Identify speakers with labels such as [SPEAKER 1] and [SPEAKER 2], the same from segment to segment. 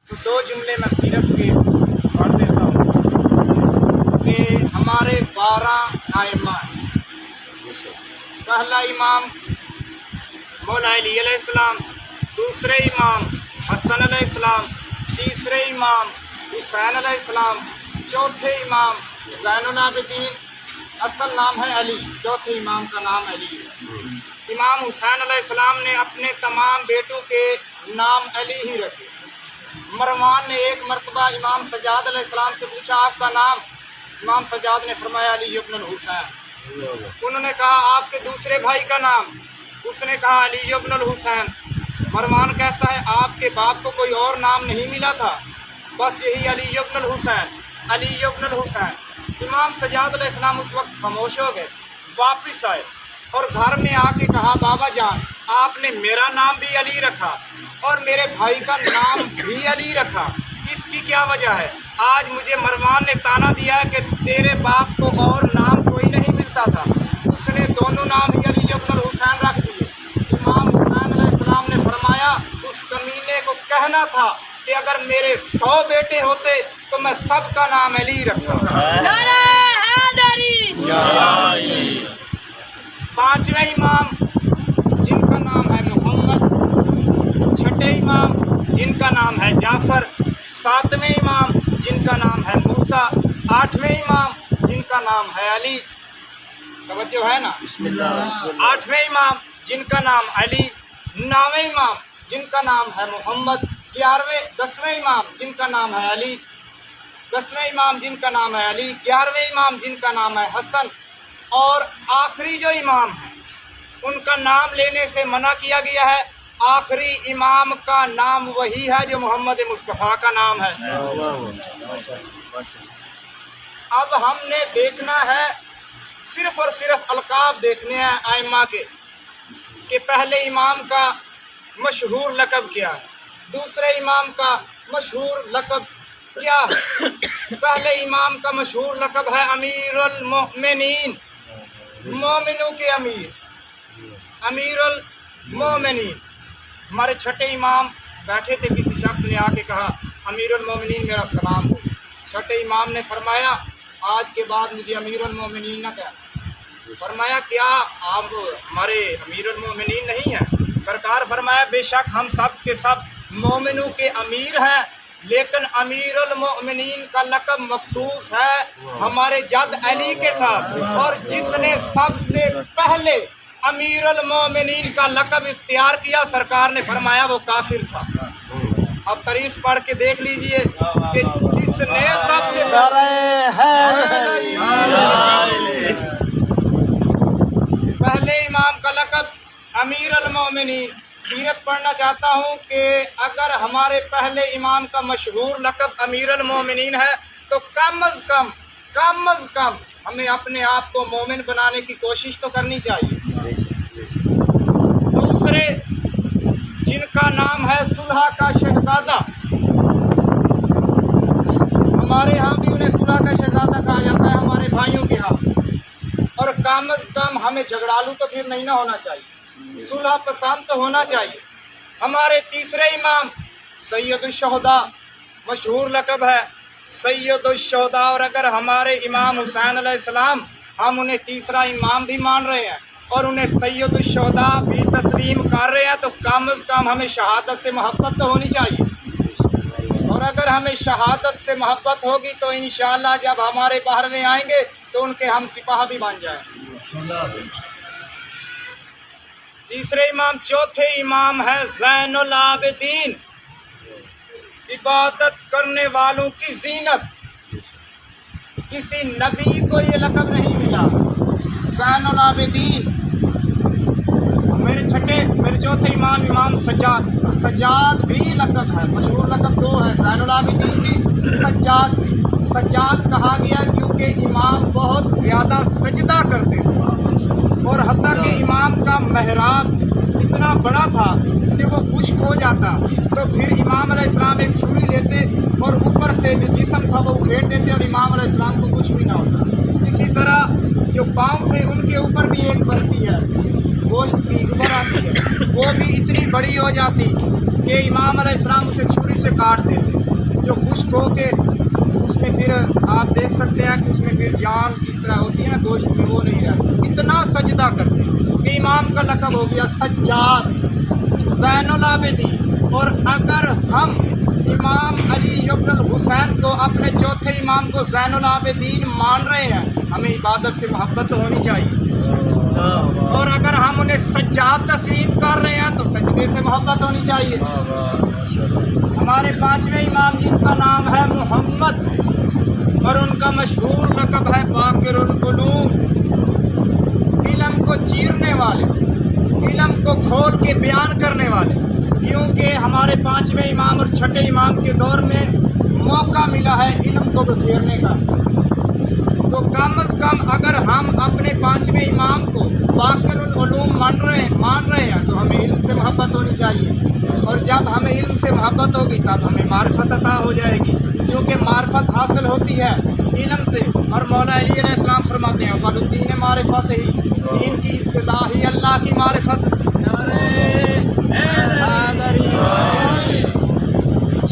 [SPEAKER 1] تو دو جملے میں سیرت کے پڑھ دیتا ہوں کہ ہمارے 12 ائمہ ہیں۔ پہلا امام مولا علی علیہ السلام، دوسرے امام حسن علیہ السلام، تیسرے امام حسین علیہ السلام، چوتھے امام زین العابدین، اصل نام ہے علی، چوتھے امام کا نام علی ہے۔ امام حسین علیہ السلام نے اپنے تمام بیٹوں کے نام علی ہی رکھے۔ مروان نے ایک مرتبہ امام سجاد علیہ السلام سے پوچھا آپ کا نام؟ امام سجاد نے فرمایا علی ابن الحسین۔ انہوں نے کہا آپ کے دوسرے بھائی کا نام؟ اس نے کہا علی ابن الحسین۔ مروان کہتا ہے آپ کے باپ کو کوئی اور نام نہیں ملا تھا؟ بس یہی علی ابن الحسین، علی ابن الحسین۔ امام سجاد علیہ السلام اس وقت خاموش ہو گئے، واپس آئے اور گھر میں آ کے کہا بابا جان آپ نے میرا نام بھی علی رکھا اور میرے بھائی کا نام بھی علی رکھا، اس کی کیا وجہ ہے؟ آج مجھے مروان نے تانا دیا ہے کہ تیرے باپ کو اور نام کوئی نہیں ملتا تھا، اس نے دونوں نام ہی علی ابن الحسین رکھ دیے۔ امام حسین علیہ السلام نے فرمایا اس کمینے کو کہنا تھا کہ اگر میرے 100 بیٹے ہوتے تو میں سب کا نام علی رکھتا۔
[SPEAKER 2] نعرہ حیدری!
[SPEAKER 1] پانچویں امام جن کا نام ہے محمد، چھٹے امام جن کا نام ہے جعفر، ساتویں امام جن کا نام ہے موسیٰ، آٹھویں امام جن کا نام ہے علی۔ توجہ ہے نا؟ آٹھویں امام جن کا نام علی، نویں امام جن کا نام ہے محمد، 10ویں امام جن کا نام ہے علی، 10ویں امام جن کا نام ہے علی، 11ویں امام جن کا نام ہے حسن، اور آخری جو امام ہیں ان کا نام لینے سے منع کیا گیا ہے۔ آخری امام کا نام وہی ہے جو محمد مصطفیٰ کا نام ہے۔ اب ہم نے دیکھنا ہے، صرف اور صرف القاب دیکھنے ہیں ائمہ کے کہ پہلے امام کا مشہور لقب کیا ہے، دوسرے امام کا مشہور لقب کیا ہے۔ پہلے امام کا مشہور لقب ہے امیر المؤمنین، مومنوں کے امیر، امیر المؤمنین۔ ہمارے چھٹے امام بیٹھے تھے، کسی شخص نے آ کے کہا امیر المؤمنین میرا سلام ہو۔ چھٹے امام نے فرمایا آج کے بعد مجھے امیر المؤمنین نہ کہنا۔ فرمایا کیا آپ ہمارے امیر المؤمنین نہیں ہیں؟ سرکار فرمایا بے شک ہم سب کے سب مومنوں کے امیر ہیں، لیکن امیر المؤمنین کا لقب مخصوص ہے ہمارے جد علی کے ساتھ، اور جس نے سب سے پہلے امیر المؤمنین کا لقب اختیار کیا سرکار نے فرمایا وہ کافر تھا۔ اب تعریف پڑھ کے دیکھ لیجئے کہ جس نے سب سے پہلے امام کا لقب امیر المؤمنین۔ سیرت پڑھنا چاہتا ہوں کہ اگر ہمارے پہلے امام کا مشہور لقب امیر المؤمنین ہے تو کم از کم ہمیں اپنے آپ کو مومن بنانے کی کوشش تو کرنی چاہیے۔ دوسرے جن کا نام ہے صلح کا شہزادہ، ہمارے ہاں بھی انہیں صلح کا شہزادہ کہا جاتا ہے ہمارے بھائیوں کے ہاں، اور کم از کم ہمیں جھگڑالو تو پھر نہیں نہ ہونا چاہیے، صلح پسند تو ہونا چاہیے۔ ہمارے تیسرے امام سید الشہداء، مشہور لقب ہے سید الشہداء، اور اگر ہمارے امام حسین علیہ السلام ہم انہیں تیسرا امام بھی مان رہے ہیں اور انہیں سید الشہداء بھی تسلیم کر رہے ہیں تو کم از کم ہمیں شہادت سے محبت تو ہونی چاہیے، اور اگر ہمیں شہادت سے محبت ہوگی تو انشاءاللہ جب ہمارے باہرویں آئیں گے تو ان کے ہم سپاہ بھی بن جائیں۔ تیسرے امام، چوتھے امام ہے زین العابدین، عبادت کرنے والوں کی زینت۔ کسی نبی کو یہ لقب نہیں ملا، زین العابدین۔ میرے چوتھے امام سجاد بھی لقب ہے، مشہور لقب 2 ہے، زین العابدین بھی، سجاد بھی۔ سجاد کہا گیا کیونکہ امام بہت زیادہ سجدہ کرتے تھے، اور حتیٰ کہ امام کا محراب اتنا بڑا تھا کہ وہ خشک ہو جاتا تو پھر امام علیہ السلام ایک چھری لیتے اور اوپر سے جو جسم تھا وہ اکھیڑ دیتے اور امام علیہ السلام کو کچھ بھی نہ ہوتا۔ اسی طرح جو پاؤں تھے ان کے اوپر بھی ایک بنتی ہے گوشت کی، اوپر آتی ہے، وہ بھی اتنی بڑی ہو جاتی کہ امام علیہ السلام اسے چھری سے کاٹ دیتے، جو خشک ہو کے اس میں پھر آپ دیکھ سکتے ہیں کہ اس میں پھر جان کس طرح ہوتی ہے نا گوشت میں، وہ نہیں رہتی، اتنا سجدہ کرتے کہ امام کا لقب ہو گیا سجاد زین العابدین۔ اور اگر ہم امام علی ابن الحسین کو اپنے چوتھے امام کو زین العابدین مان رہے ہیں، ہمیں عبادت سے محبت ہونی چاہیے، اور اگر ہم انہیں سجاد تسلیم کر رہے ہیں تو سجدے سے محبت ہونی چاہیے۔ ہمارے پانچویں امام جن کا نام ہے محمد اور ان کا مشہور لقب ہے باقر العلوم، علم کو چیرنے والے، علم کو کھول کے بیان کرنے والے، کیونکہ ہمارے پانچویں امام اور چھٹے امام کے دور میں موقع ملا ہے علم کو بکھیرنے کا، تو کم از کم اگر ہم اپنے پانچویں امام کو باقر العلوم مان رہے ہیں تو ہمیں علم سے محبت ہونی چاہیے، اور جب ہمیں علم سے محبت ہوگی تب ہمیں معرفت عطا ہو جائے گی، کیونکہ معرفت حاصل ہوتی ہے علم سے، اور مولا علی علیہ السلام فرماتے ہیں والدین معرفت ہی، دین کی ابتدا ہی اللہ کی معرفت۔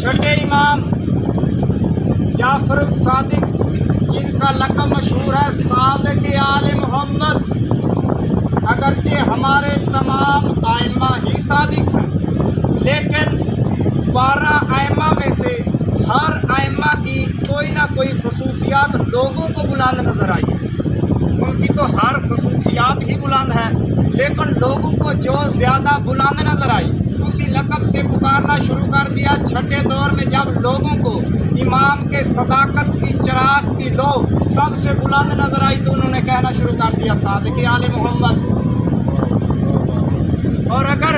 [SPEAKER 1] چھٹے امام جعفر الصادق جن کا لقب مشہور ہے صادق آل محمد، اگرچہ ہمارے تمام ائمہ ہی صادق ہیں، لیکن 12 ائمہ میں سے ہر ائمہ کی کوئی نہ کوئی خصوصیات لوگوں کو بلند نظر آئی، ان کی تو ہر خصوصیات ہی بلند ہے، لیکن لوگوں کو جو زیادہ بلند نظر آئی اسی لقب سے پکارنا شروع کر دیا۔ چھٹے دور میں جب لوگوں کو امام کے صداقت کی چراغ کی لو سب سے بلند نظر آئی تو انہوں نے کہنا شروع کر دیا صادق آل محمد۔ اور اگر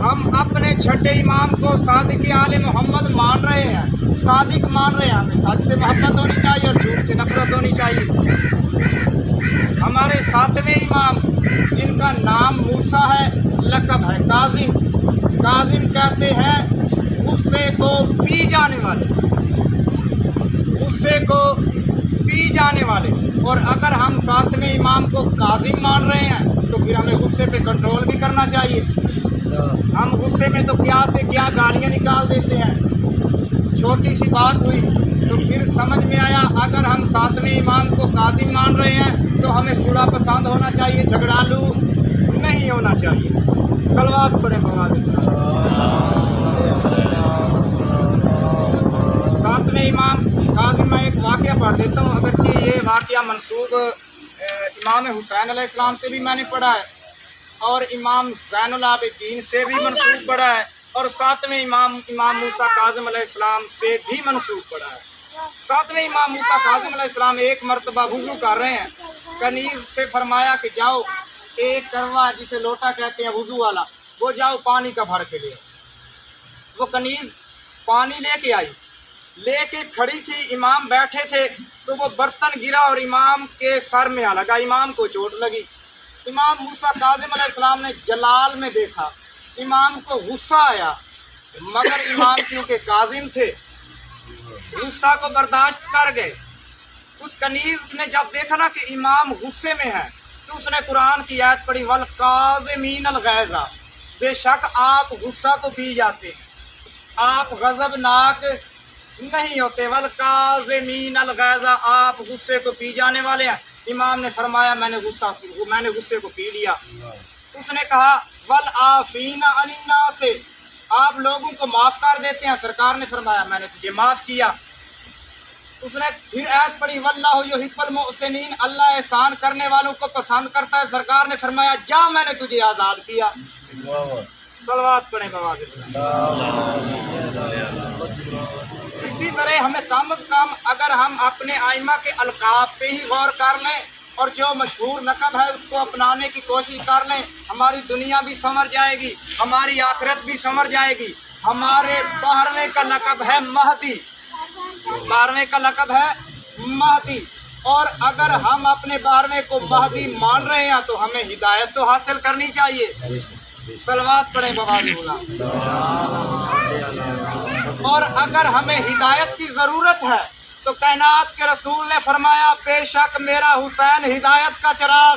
[SPEAKER 1] ہم اپنے چھٹے امام کو صادق آل محمد مان رہے ہیں، صادق مان رہے ہیں، ہمیں سچ سے محبت ہونی چاہیے اور جھوٹ سے نفرت ہونی چاہیے۔ ہمارے ساتویں امام جن کا نام موسیٰ ہے، لقب ہے کاظم، کاظم کہتے ہیں غصے کو پی جانے والے، غصے کو پی جانے والے، اور اگر ہم ساتویں امام کو کاظم مان رہے ہیں تو پھر ہمیں غصے پہ کنٹرول بھی کرنا چاہیے۔ ہم غصے میں تو کیا سے کیا گالیاں نکال دیتے ہیں، چھوٹی سی بات ہوئی تو پھر سمجھ میں آیا اگر ہم ساتویں امام کو کاظم مان رہے ہیں تو ہمیں صلح پسند ہونا چاہیے، جھگڑالو نہیں ہونا چاہیے۔ صلوات پڑھیں بغاوت۔ ساتویں امام کاظم، میں ایک واقعہ پڑھ دیتا ہوں، اگرچہ یہ واقعہ منسوب امام حسین علیہ السلام سے بھی میں نے پڑھا ہے اور امام زین العابدین سے بھی منسوب پڑھا ہے، اور ساتویں امام موسیٰ کاظم علیہ السلام سے بھی منسوب پڑھا ہے۔ ساتویں امام موسیٰ کاظم علیہ السلام ایک مرتبہ وضو کر رہے ہیں، کنیز سے فرمایا کہ جاؤ ایک کروا جسے لوٹا کہتے ہیں وضو والا، وہ جاؤ پانی کا بھر کے لے۔ وہ کنیز پانی لے کے آئی، لے کے کھڑی تھی، امام بیٹھے تھے تو وہ برتن گرا اور امام کے سر میں آ لگا، امام کو چوٹ لگی۔ امام موسیٰ کاظم علیہ السلام نے جلال میں دیکھا، امام کو غصہ آیا، مگر امام کیونکہ کاظم تھے غصہ کو برداشت کر گئے۔ اس کنیز نے جب دیکھا نا کہ امام غصے میں ہے تو اس نے قرآن کی آیت پڑھی والکاظمین الغیظ، بے شک آپ غصہ کو پی جاتے ہیں، آپ غضبناک نہیں ہوتے، والکاظمین الغیظ، آپ غصے کو پی جانے والے ہیں۔ امام نے فرمایا میں نے غصے کو پی لیا۔ اس نے کہا والعافین عن الناس، آپ لوگوں کو معاف کر دیتے ہیں، سرکار نے فرمایا میں نے تجھے معاف کیا۔ اس نے پھر آیت پڑھی واللہ یحب المحسنین، اللہ احسان کرنے والوں کو پسند کرتا ہے، سرکار نے فرمایا جا میں نے تجھے آزاد کیا۔ صلوات پڑھیں بواز۔ اسی طرح ہمیں کم از کم اگر ہم اپنے ائمہ کے القاب پہ ہی غور کر لیں اور جو مشہور لقب ہے اس کو اپنانے کی کوشش کر لیں، ہماری دنیا بھی سنور جائے گی، ہماری آخرت بھی سنور جائے گی۔ ہمارے 12ویں کا لقب ہے مہدی، 12ویں کا لقب ہے مہدی، اور اگر ہم اپنے 12ویں کو مہدی مان رہے ہیں تو ہمیں ہدایت تو حاصل کرنی چاہیے۔ صلوات پڑھیں بوالی اللہ۔ اور اگر ہمیں ہدایت کی ضرورت ہے تو کائنات کے رسول نے فرمایا بے شک میرا حسین ہدایت کا چراغ۔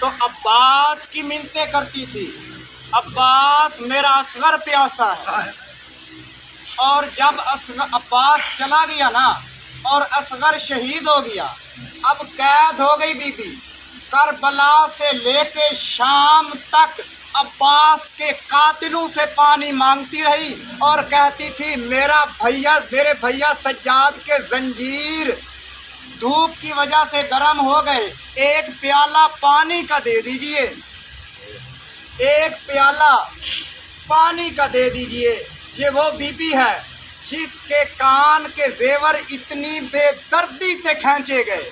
[SPEAKER 1] تو عباس کی منتیں کرتی تھی، عباس میرا اصغر پیاسا ہے۔ اور جب عباس چلا گیا نا اور اصغر شہید ہو گیا، اب قید ہو گئی بی بی، کربلا سے لے کے شام تک عباس کے قاتلوں سے پانی مانگتی رہی اور کہتی تھی میرے بھیا سجاد کے زنجیر دھوپ کی وجہ سے گرم ہو گئے، ایک پیالہ پانی کا دے دیجئے، ایک پیالہ پانی کا دے دیجئے۔ یہ وہ بی بی ہے جس کے کان کے زیور اتنی بے دردی سے کھینچے گئے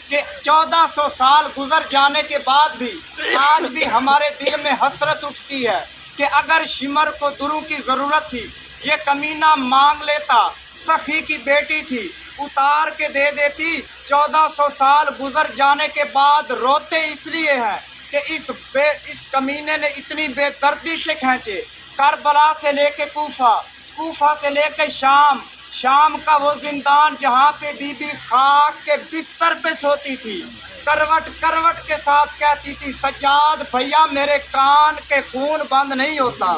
[SPEAKER 1] کہ 1400 سال گزر جانے کے بعد بھی آج بھی ہمارے دل میں حسرت اٹھتی ہے کہ اگر شمر کو دروں کی ضرورت تھی یہ کمینہ مانگ لیتا، سخی کی بیٹی تھی اتار کے دے دیتی۔ 1400 سال گزر جانے کے بعد روتے اس لیے ہیں کہ اس کمینے نے اتنی بے دردی سے کھینچے، کربلا سے لے کے کوفہ سے لے کے شام کا وہ زندان جہاں پہ بی بی خاک کے بستر پہ سوتی تھی، کروٹ کے ساتھ کہتی تھی سجاد بھیا میرے کان کے خون بند نہیں ہوتا۔